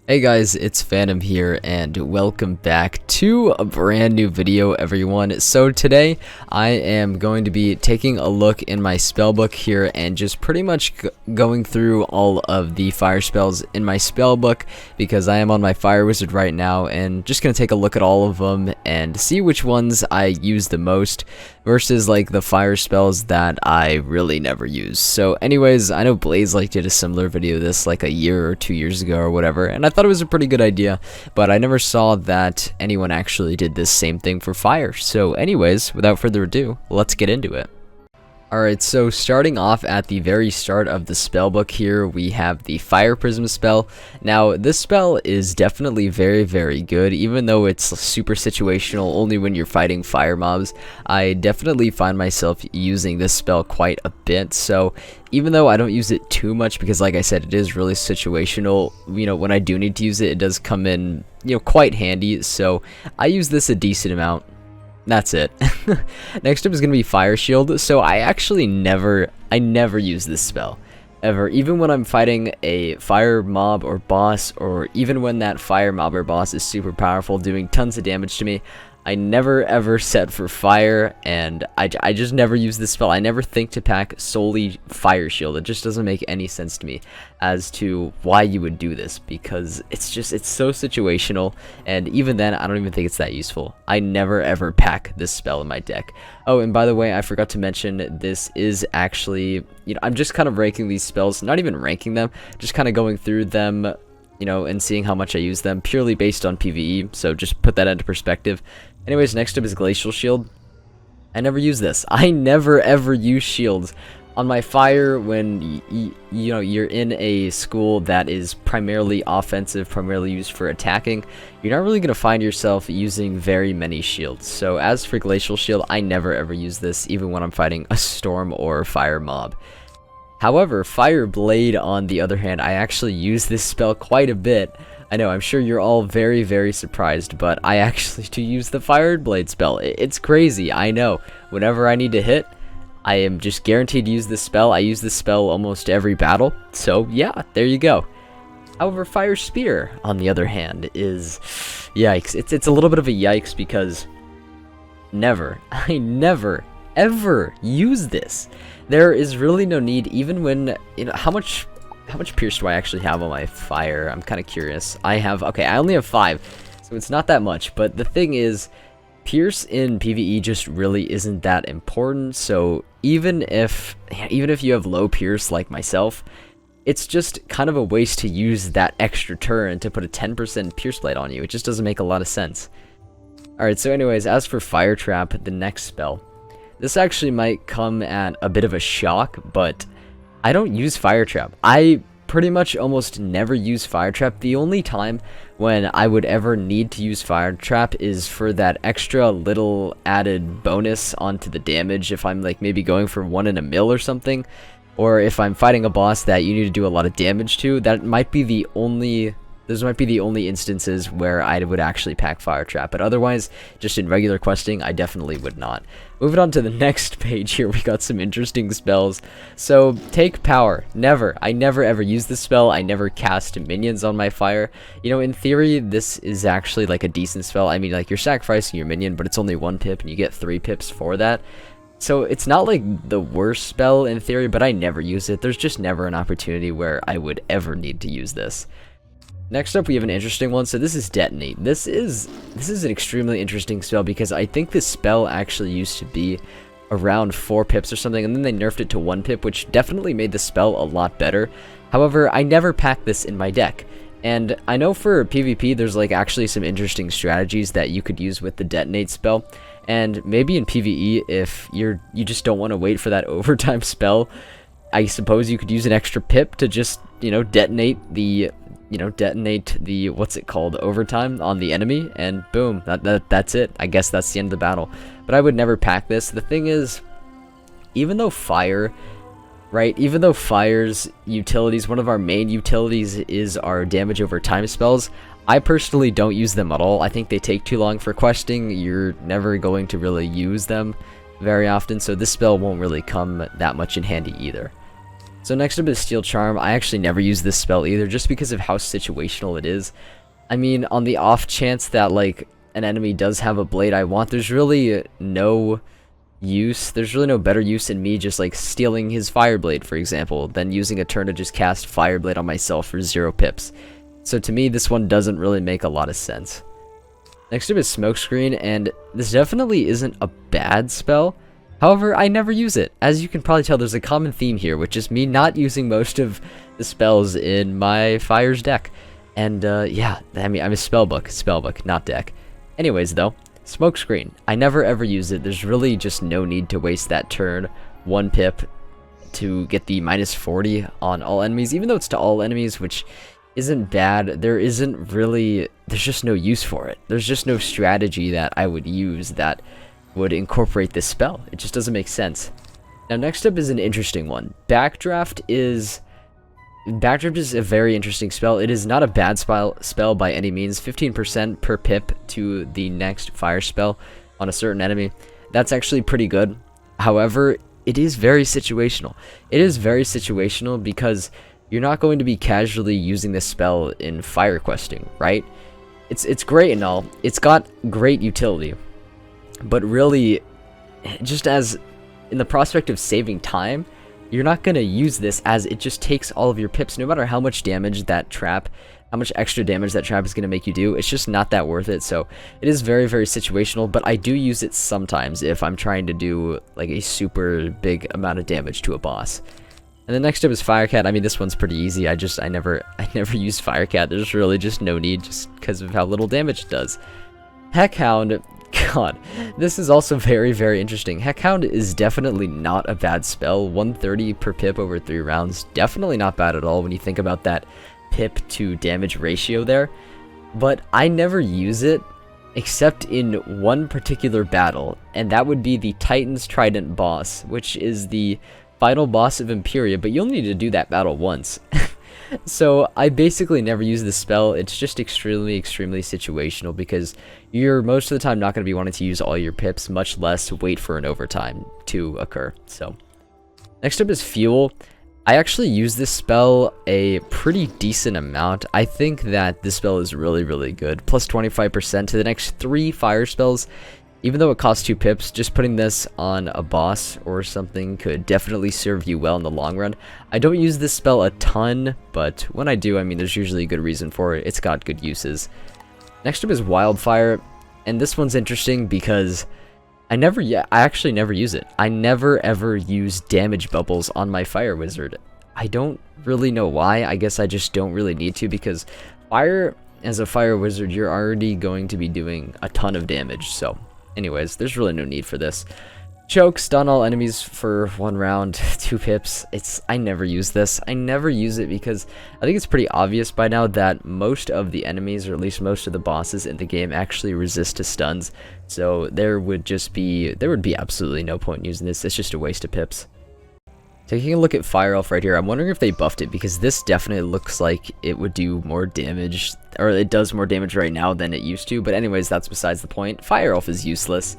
Hey guys, it's Phantom here and welcome back to a brand new video, everyone. So today I am going to be taking a look in my spellbook here and just pretty much going through all of the fire spells in my spellbook because I am on my fire wizard right now and just going to take a look at all of them and see which ones I use the most versus like the fire spells that I really never use. So anyways, I know Blaze did a similar video to this like a year or 2 years ago or whatever, and I thought it was a pretty good idea, but I never saw that anyone actually did this same thing for fire. So anyways, without further ado, let's get into it. Alright, so starting off at the very start of the spellbook here, we have the Fire Prism spell. Now, this spell is definitely very good, even though it's super situational only when you're fighting fire mobs. I definitely find myself using this spell quite a bit, so even though I don't use it too much, because like I said, it is really situational, when I do need to use it, it does come in, quite handy, so I use this a decent amount. That's it. Next up is going to be Fire Shield. So I actually never use this spell. Ever. Even when I'm fighting a fire mob or boss, or even when that fire mob or boss is super powerful, doing tons of damage to me, I never ever set for fire, and I just never use this spell. I never think to pack solely Fire Shield. It just doesn't make any sense to me as to why you would do this, because it's so situational, and even then I don't even think it's that useful. I never ever pack this spell in my deck. Oh, and by the way, I forgot to mention, this is actually, I'm just kind of ranking these spells, not even ranking them, just kind of going through them, and seeing how much I use them, purely based on PvE, so just put that into perspective. Anyways, next up is Glacial Shield. I never use this. I never ever use shields. On my fire, when you're in a school that is primarily offensive, primarily used for attacking, you're not really going to find yourself using very many shields. So as for Glacial Shield, I never ever use this, even when I'm fighting a storm or fire mob. However, Fire Blade, on the other hand, I actually use this spell quite a bit. I know, I'm sure you're all very surprised, but I actually do use the Fire Blade spell. It's crazy, I know. Whenever I need to hit, I am just guaranteed to use this spell. I use this spell almost every battle, so yeah, there you go. However, Fire Spear, on the other hand, is... yikes. It's a little bit of a yikes because I never ever use this. There is really no need, even when, how much pierce do I actually have on my fire? I'm kind of curious. I only have 5, so it's not that much, but the thing is, pierce in PvE just really isn't that important, so even if you have low pierce like myself, it's just kind of a waste to use that extra turn to put a 10% pierce blade on you. It just doesn't make a lot of sense. Alright, so anyways, as for Fire Trap, the next spell, this actually might come at a bit of a shock, but I don't use Fire Trap. I pretty much almost never use Fire Trap. The only time when I would ever need to use Fire Trap is for that extra little added bonus onto the damage, if I'm like maybe going for 1 in a mil or something, or if I'm fighting a boss that you need to do a lot of damage to. Those might be the only instances where I would actually pack Fire Trap, but otherwise, just in regular questing, I definitely would not. Moving on to the next page here, we got some interesting spells. So, Take Power. I never ever use this spell. I never cast minions on my fire. In theory, this is actually like a decent spell. I mean, like, you're sacrificing your minion, but it's only 1 pip, and you get 3 pips for that. So, it's not like the worst spell in theory, but I never use it. There's just never an opportunity where I would ever need to use this. Next up, we have an interesting one. So this is Detonate. This is an extremely interesting spell because I think this spell actually used to be around 4 pips or something, and then they nerfed it to 1 pip, which definitely made the spell a lot better. However, I never pack this in my deck. And I know for PvP, there's like actually some interesting strategies that you could use with the Detonate spell. And maybe in PvE, if you just don't want to wait for that overtime spell, I suppose you could use an extra pip to just, detonate the what's it called, overtime on the enemy, and boom, that's it. I guess that's the end of the battle. But I would never pack this. The thing is, even though fire's utilities, one of our main utilities is our damage over time spells, I personally don't use them at all. I think they take too long for questing. You're never going to really use them very often, so this spell won't really come that much in handy either. So next up is Steel Charm. I actually never use this spell either, just because of how situational it is. I mean, on the off chance that, like, an enemy does have a blade I want, there's really no use. There's really no better use in me just, like, stealing his Fire Blade, for example, than using a turn to just cast Fire Blade on myself for 0 pips. So to me, this one doesn't really make a lot of sense. Next up is Smokescreen, and this definitely isn't a bad spell. However, I never use it. As you can probably tell, there's a common theme here, which is me not using most of the spells in my Fires deck. And, yeah, I mean, I'm a spellbook, not deck. Anyways, though, Smokescreen. I never ever use it. There's really just no need to waste that turn, 1 pip, to get the -40 on all enemies, even though it's to all enemies, which isn't bad. There's just no use for it. There's just no strategy that I would use that would incorporate this spell. It just doesn't make sense. Now next up is an interesting one. Backdraft is a very interesting spell. It is not a bad spell by any means. 15% per pip to the next fire spell on a certain enemy. That's actually pretty good. However, it is very situational. It is very situational because you're not going to be casually using this spell in fire questing, right? It's great and all. It's got great utility. But really, just as in the prospect of saving time, you're not going to use this, as it just takes all of your pips, no matter how much damage that trap, how much extra damage that trap is going to make you do. It's just not that worth it. So it is very, very situational, but I do use it sometimes if I'm trying to do like a super big amount of damage to a boss. And then next up is Firecat. I mean, this one's pretty easy. I never use Firecat. There's really just no need, just because of how little damage it does. Heckhound. God, this is also very, very interesting. Heckhound is definitely not a bad spell. 130 per pip over 3 rounds. Definitely not bad at all when you think about that pip to damage ratio there. But I never use it except in one particular battle, and that would be the Titan's Trident boss, which is the final boss of Imperia, but you'll need to do that battle once. So I basically never use this spell. It's just extremely, extremely situational because you're most of the time not going to be wanting to use all your pips, much less wait for an overtime to occur. So next up is Fuel. I actually use this spell a pretty decent amount. I think that this spell is really, really good. Plus 25% to the next 3 fire spells. Even though it costs 2 pips, just putting this on a boss or something could definitely serve you well in the long run. I don't use this spell a ton, but when I do, I mean, there's usually a good reason for it. It's got good uses. Next up is Wildfire, and this one's interesting because I actually never use it. I never ever use damage bubbles on my Fire Wizard. I don't really know why. I guess I just don't really need to, because as a Fire Wizard, you're already going to be doing a ton of damage, so anyways, there's really no need for this. Choke, stun all enemies for 1 round, 2 pips. I never use this. I never use it because I think it's pretty obvious by now that most of the enemies, or at least most of the bosses in the game, actually resist to stuns. So there would be absolutely no point in using this. It's just a waste of pips. Taking a look at Fire Elf right here, I'm wondering if they buffed it, because this definitely looks like it would do more damage, or it does more damage right now than it used to, but anyways, that's besides the point. Fire Elf is useless.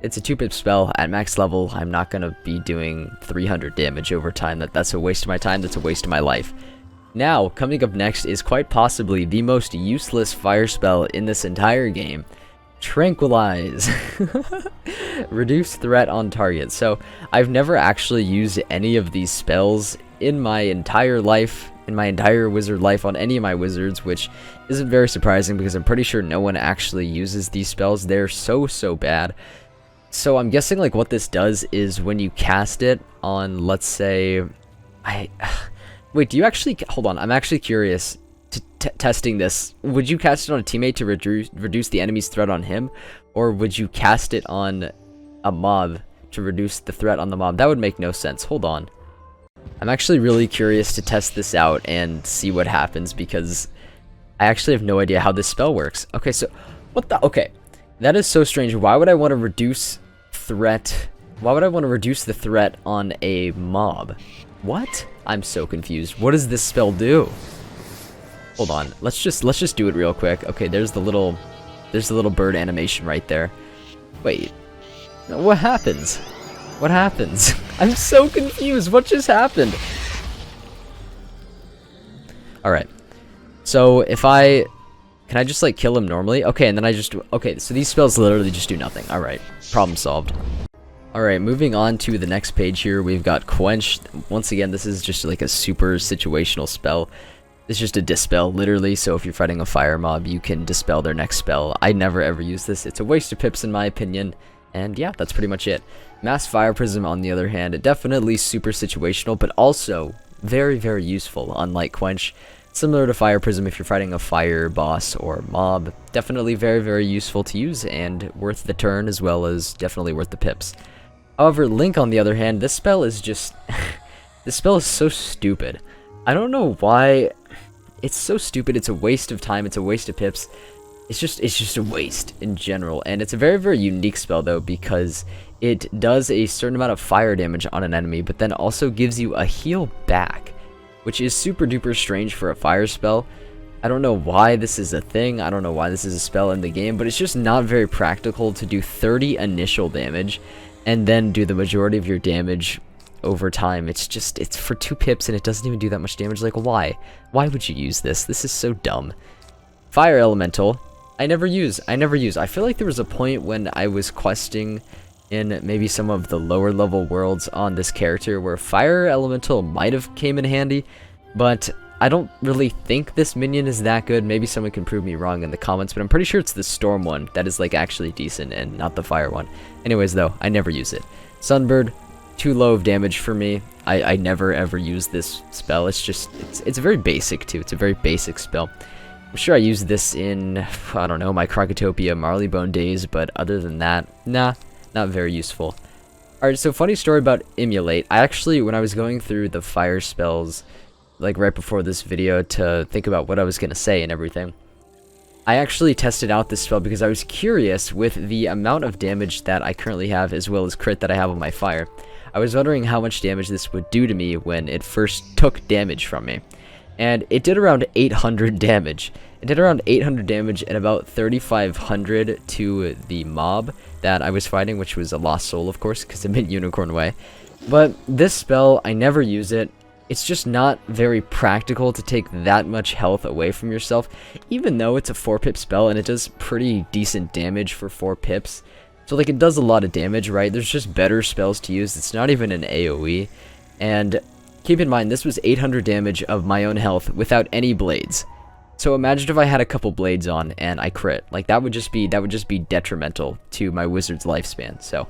It's a 2-pip spell at max level. I'm not going to be doing 300 damage over time. That's a waste of my time, that's a waste of my life. Now, coming up next is quite possibly the most useless fire spell in this entire game. Tranquilize. Reduce threat on target. So I've never actually used any of these spells in my entire life, in my entire wizard life, on any of my wizards, which isn't very surprising because I'm pretty sure no one actually uses these spells. They're so bad. So I'm guessing like what this does is when you cast it on, let's say, wait, do you actually, hold on, I'm actually curious. Testing this, would you cast it on a teammate to reduce the enemy's threat on him, or would you cast it on a mob to reduce the threat on the mob? That would make no sense. Hold on, I'm actually really curious to test this out and see what happens, because I actually have no idea how this spell works. Okay, so what the, okay, that is so strange. Why would I want to reduce threat? Why would I want to reduce the threat on a mob? What? I'm so confused. What does this spell do? Hold on, let's just do it real quick. Okay, there's the little bird animation right there. Wait, what happens? What happens? I'm so confused. What just happened? Alright. So if I... Can I just like kill him normally? Okay, and then I just... Okay, so these spells literally just do nothing. Alright. Problem solved. Alright, moving on to the next page here, we've got Quenched. Once again, this is just like a super situational spell. It's just a dispel, literally, so if you're fighting a fire mob, you can dispel their next spell. I never ever use this. It's a waste of pips in my opinion. And yeah, that's pretty much it. Mass Fire Prism, on the other hand, definitely super situational, but also very, very useful, unlike Quench. Similar to Fire Prism if you're fighting a fire boss or mob. Definitely very, very useful to use and worth the turn as well as definitely worth the pips. However, Link, on the other hand, this spell is just... this spell is so stupid. I don't know why... It's so stupid, it's a waste of time, it's a waste of pips. It's just a waste in general, and it's a very, very unique spell though, because it does a certain amount of fire damage on an enemy, but then also gives you a heal back, which is super duper strange for a fire spell. I don't know why this is a thing, I don't know why this is a spell in the game, but it's just not very practical to do 30 initial damage, and then do the majority of your damage over time. It's for 2 pips, and it doesn't even do that much damage. Like, why? Why would you use this? This is so dumb. Fire Elemental. I never use. I feel like there was a point when I was questing in maybe some of the lower level worlds on this character where Fire Elemental might have came in handy, but I don't really think this minion is that good. Maybe someone can prove me wrong in the comments, but I'm pretty sure it's the Storm one that is like actually decent and not the Fire one. Anyways though, I never use it. Sunbird, too low of damage for me. I never ever use this spell. It's very basic too. It's a very basic spell. I'm sure I used this in, I don't know, my Krokotopia Marleybone days, but other than that, nah, not very useful. Alright, so funny story about Emulate. I actually, when I was going through the fire spells, like right before this video to think about what I was going to say and everything, I actually tested out this spell because I was curious with the amount of damage that I currently have as well as crit that I have on my fire. I was wondering how much damage this would do to me when it first took damage from me. And it did around 800 damage. It did around 800 damage and about 3,500 to the mob that I was fighting, which was a lost soul, of course, because I'm in Unicorn Way. But this spell, I never use it. It's just not very practical to take that much health away from yourself, even though it's a 4-pip spell and it does pretty decent damage for 4 pips. So like it does a lot of damage, right? There's just better spells to use. It's not even an AoE. And keep in mind, this was 800 damage of my own health without any blades. So imagine if I had a couple blades on and I crit. Like that would just be detrimental to my wizard's lifespan. So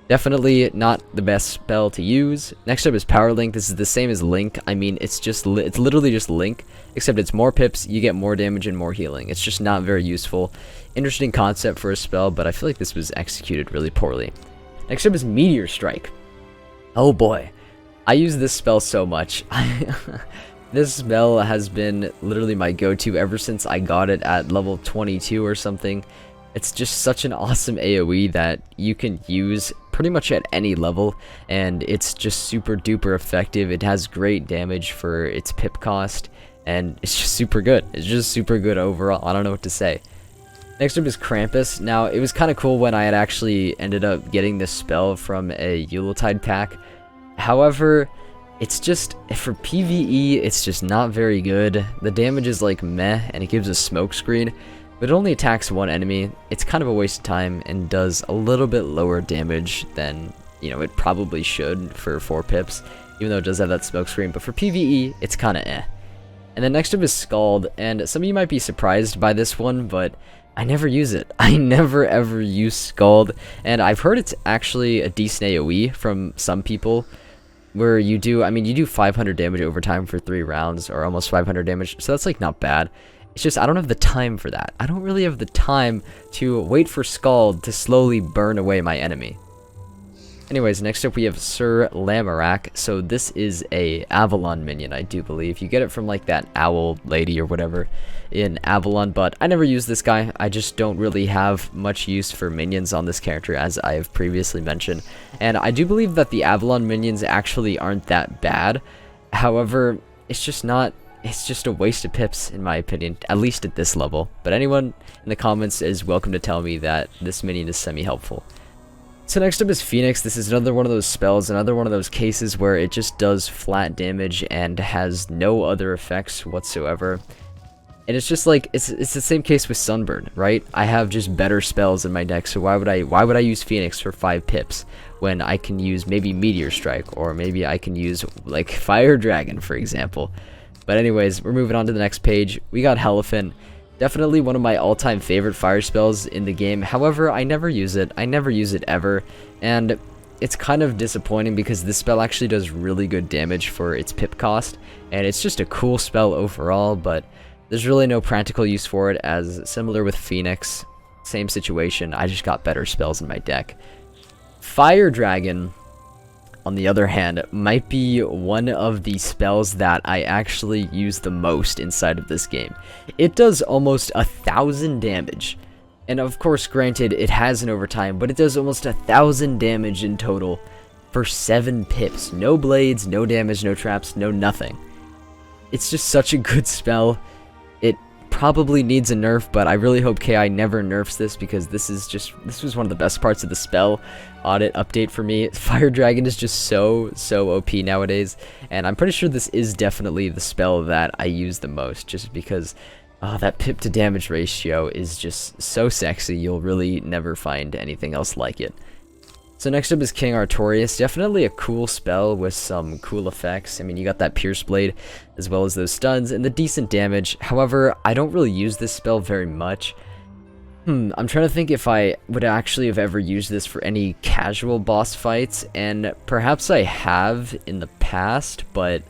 definitely not the best spell to use. Next up is Power Link. This is the same as Link. I mean, it's literally just Link, except it's more pips, you get more damage and more healing. It's just not very useful. Interesting concept for a spell, but I feel like this was executed really poorly. Next up is Meteor Strike. Oh boy. I use this spell so much. This spell has been literally my go-to ever since I got it at level 22 or something. It's just such an awesome AoE that you can use pretty much at any level, and it's just super duper effective. It has great damage for its pip cost, and it's just super good. It's just super good overall. I don't know what to say. Next up is Krampus. Now, it was kind of cool when I had actually ended up getting this spell from a Yuletide pack. However, it's just, for PvE, it's just not very good. The damage is like meh, and it gives a Smokescreen, but it only attacks one enemy. It's kind of a waste of time and does a little bit lower damage than, you know, it probably should for 4 pips, even though it does have that Smokescreen. But for PvE, it's kind of eh. And then next up is Skald, and some of you might be surprised by this one, but I never use it. I never ever use Skald, and I've heard it's actually a decent AoE from some people, where you do, I mean, you do 500 damage over time for 3 rounds, or almost 500 damage, so that's like not bad. It's just, I don't have the time for that. I don't really have the time to wait for Skald to slowly burn away my enemy. Anyways, next up we have Sir Lamorak. So this is a Avalon minion, I do believe. You get it from like that owl lady or whatever in Avalon, but I never use this guy. I just don't really have much use for minions on this character, as I have previously mentioned. And I do believe that the Avalon minions actually aren't that bad. However, it's just a waste of pips in my opinion, at least at this level. But anyone in the comments is welcome to tell me that this minion is semi-helpful. So next up is Phoenix. This is another one of those spells, another one of those cases where it just does flat damage and has no other effects whatsoever. And it's just like, it's the same case with Sunburn, right? I have just better spells in my deck, so why would I use Phoenix for 5 pips when I can use maybe Meteor Strike, or maybe I can use like Fire Dragon, for example. But anyways, we're moving on to the next page. We got Elephant. Definitely one of my all-time favorite fire spells in the game. However, I never use it. I never use it ever, and it's kind of disappointing because this spell actually does really good damage for its pip cost, and it's just a cool spell overall, but there's really no practical use for it, as similar with Phoenix, same situation, I just got better spells in my deck. Fire Dragon, on the other hand, might be one of the spells that I actually use the most inside of this game. It does almost 1,000 damage, and of course, granted, it has an overtime, but it does almost 1,000 damage in total for 7 pips. No blades, no damage, no traps, no nothing. It's just such a good spell. It probably needs a nerf, but I really hope KI never nerfs this, because this was one of the best parts of the spell audit update for me. Fire Dragon is just so OP nowadays, and I'm pretty sure this is definitely the spell that I use the most, just because that pip to damage ratio is just so sexy. You'll really never find anything else like it. So next up is King Artorias. Definitely a cool spell with some cool effects. I mean, you got that Pierce Blade as well as those stuns and the decent damage. However, I don't really use this spell very much. I'm trying to think if I would actually have ever used this for any casual boss fights, and perhaps I have in the past, but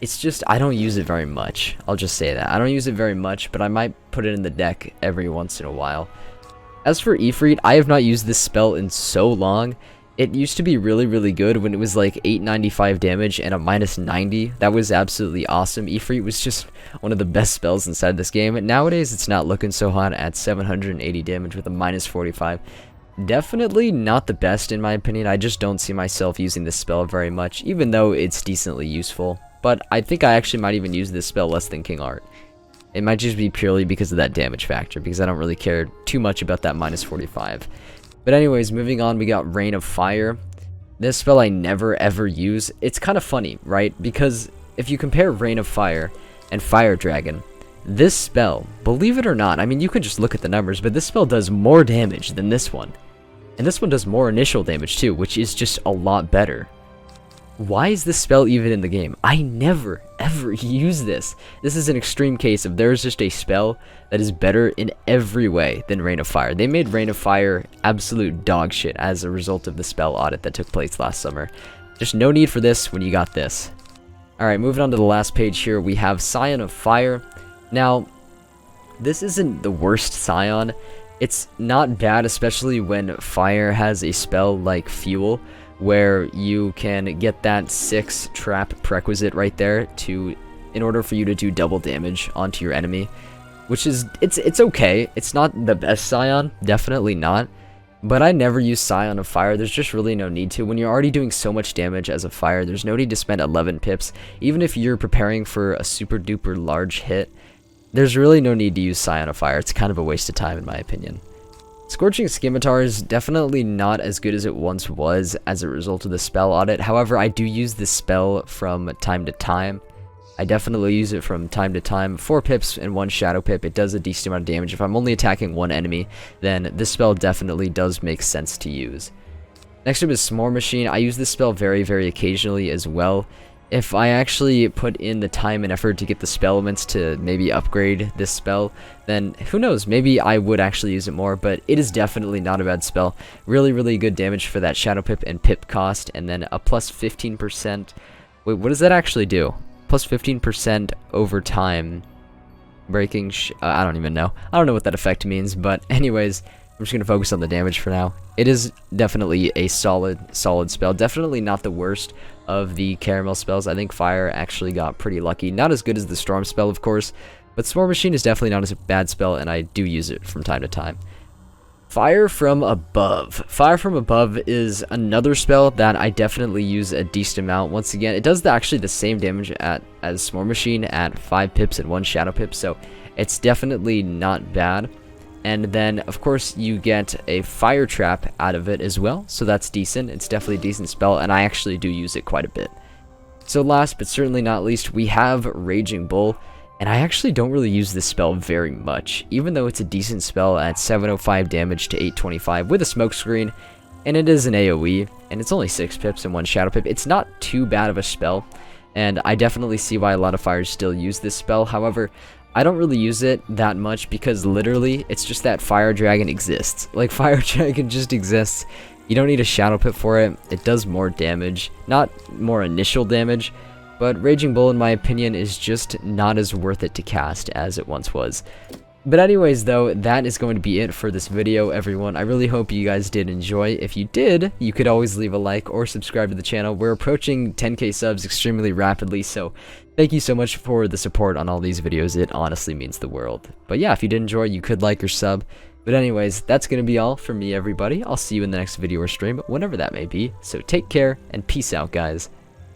it's just, I don't use it very much. I'll just say that. I don't use it very much, but I might put it in the deck every once in a while. As for Efreet, I have not used this spell in so long. It used to be really good when it was like 895 damage and a -90. That was absolutely awesome. Efreet was just one of the best spells inside this game. Nowadays, it's not looking so hot at 780 damage with a -45. Definitely not the best in my opinion. I just don't see myself using this spell very much, even though it's decently useful. But I think I actually might even use this spell less than King Art. It might just be purely because of that damage factor, because I don't really care too much about that -45. But anyways, moving on, we got Rain of Fire. This spell I never ever use. It's kind of funny, right? Because if you compare Rain of Fire and Fire Dragon, this spell, believe it or not, I mean, you could just look at the numbers, but this spell does more damage than this one. And this one does more initial damage too, which is just a lot better. Why is this spell even in the game? I never ever use this. This is an extreme case of there's just a spell that is better in every way than Rain of Fire. They made Rain of Fire absolute dog shit as a result of the spell audit that took place last summer. Just no need for this when you got this. Alright, moving on to the last page here, we have Cyan of Fire. Now, this isn't the worst Cyan. It's not bad, especially when Fire has a spell like Fuel, where you can get that 6 trap prerequisite right there in order for you to do double damage onto your enemy, which is, it's okay. It's not the best Cyan, definitely not, but I never use Cyan of Fire. There's just really no need to. When you're already doing so much damage as a Fire, there's no need to spend 11 pips. Even if you're preparing for a super duper large hit, there's really no need to use Cyan of Fire. It's kind of a waste of time in my opinion. Scorching Scimitar is definitely not as good as it once was as a result of the spell audit. However, I do use this spell from time to time. I definitely use it from time to time. 4 pips and 1 shadow pip. It does a decent amount of damage. If I'm only attacking one enemy, then this spell definitely does make sense to use. Next up is S'more Machine. I use this spell very occasionally as well. If I actually put in the time and effort to get the spell elements to maybe upgrade this spell, then who knows, maybe I would actually use it more, but it is definitely not a bad spell. Really good damage for that shadow pip and pip cost, and then a plus 15%. Wait, what does that actually do? Plus 15% over time. Breaking, I don't even know. I don't know what that effect means, but anyways, I'm just going to focus on the damage for now. It is definitely a solid spell. Definitely not the worst of the caramel spells. I think Fire actually got pretty lucky. Not as good as the Storm spell, of course, but S'more Machine is definitely not a bad spell, and I do use it from time to time. Fire from Above. Fire from Above is another spell that I definitely use a decent amount. Once again, it does actually the same damage as S'more Machine at 5 pips and 1 shadow pip, so it's definitely not bad. And then, of course, you get a fire trap out of it as well, so that's decent. It's definitely a decent spell, and I actually do use it quite a bit. So last but certainly not least, we have Raging Bull, and I actually don't really use this spell very much, even though it's a decent spell at 705 damage to 825 with a Smokescreen, and it is an AoE, and it's only 6 pips and 1 Shadow Pip. It's not too bad of a spell, and I definitely see why a lot of fires still use this spell. However, I don't really use it that much because literally it's just that Fire Dragon exists. Like, Fire Dragon just exists. You don't need a Shadow Pip for it. It does more damage, not more initial damage, but Raging Bull in my opinion is just not as worth it to cast as it once was. But anyways though, that is going to be it for this video, everyone. I really hope you guys did enjoy. If you did, you could always leave a like or subscribe to the channel. We're approaching 10k subs extremely rapidly, so thank you so much for the support on all these videos. It honestly means the world. But yeah, if you did enjoy, you could like or sub. But anyways, that's going to be all from me, everybody. I'll see you in the next video or stream, whenever that may be. So take care, and peace out, guys.